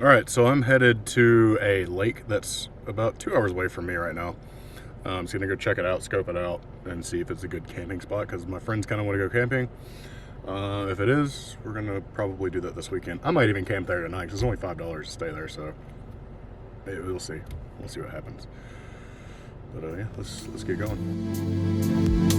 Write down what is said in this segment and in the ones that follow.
All right, so I'm headed to a lake that's about 2 hours away from me right now. I'm just gonna go check it out, scope it out, and see if it's a good camping spot because my friends kind of want to go camping. If it is, we're gonna probably do that this weekend. I might even camp there tonight because it's only $5 to stay there, so we'll see. We'll see what happens. But yeah, let's get going.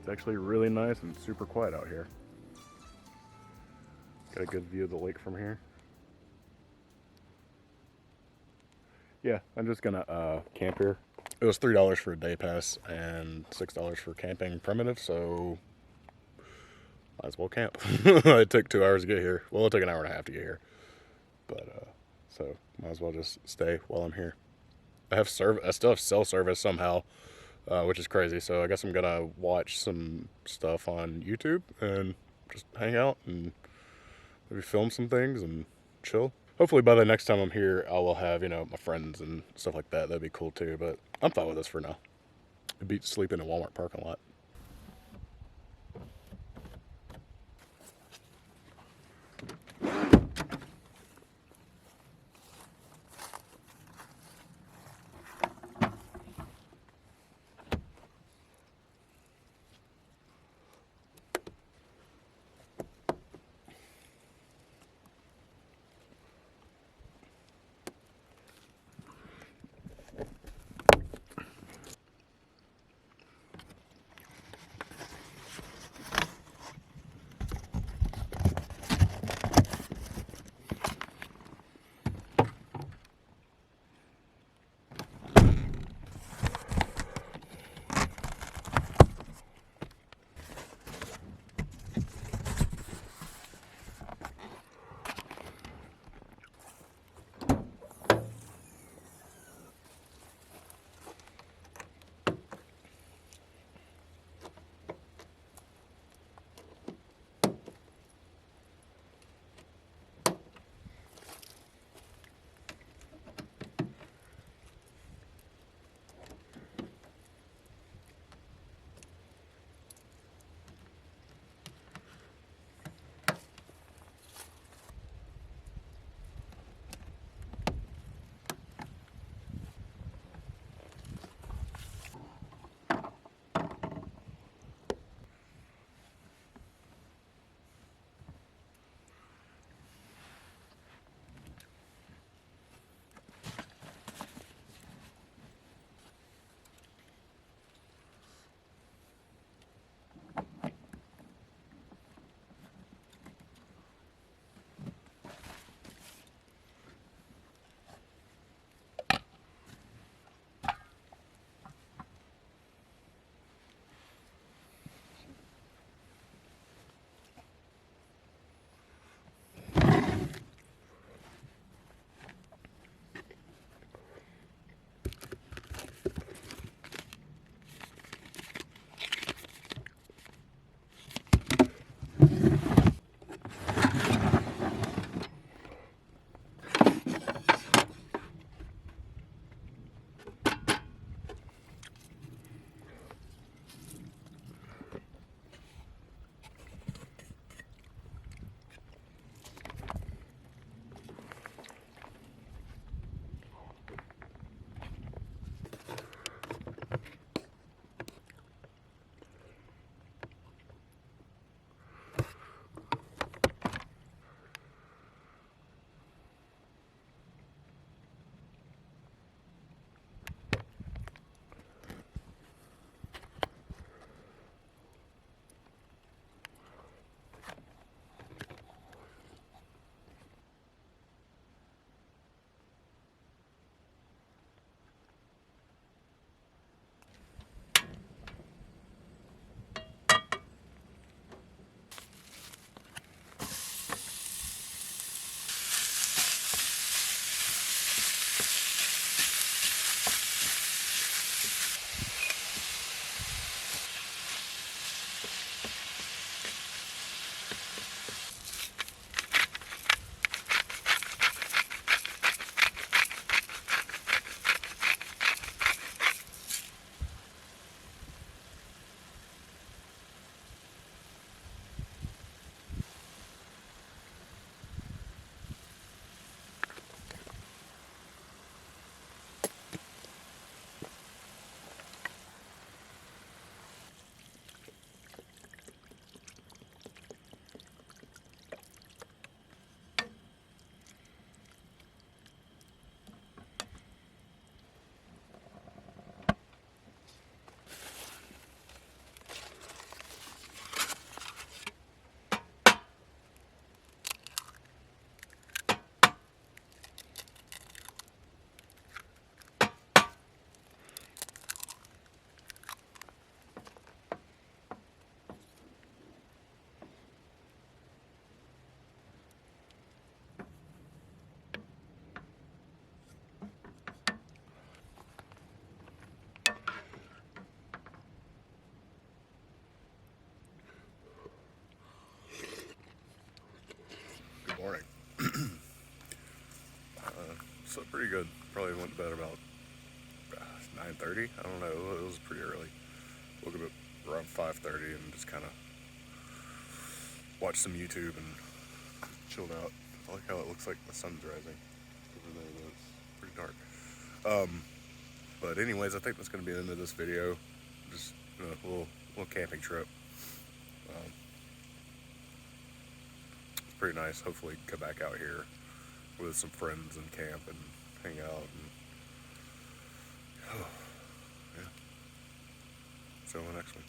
It's actually really nice and super quiet out here. Got a good view of the lake from here. Yeah, I'm just gonna camp here. It was $3 for a day pass and $6 for camping primitive, so might as well camp. It took 2 hours to get here. Well, it took an hour and a half to get here, but so might as well just stay while I'm here. I still have cell service somehow, which is crazy. So I guess I'm gonna watch some stuff on YouTube and just hang out and maybe film some things and chill. Hopefully by the next time I'm here, I will have my friends and stuff like that. That'd be cool too. But I'm fine with this for now. It'd beat sleeping in a Walmart parking lot. slept pretty good. Probably went to bed about 9:30. I don't know. It was pretty early. Woke up at around 5:30 and just kind of watched some YouTube and chilled out. I like how it looks like the sun's rising. Even though it's pretty dark. But anyways, I think that's going to be the end of this video. Just a little camping trip. It's pretty nice. Hopefully come back out here with some friends and camp and hang out and yeah. See you on the next one.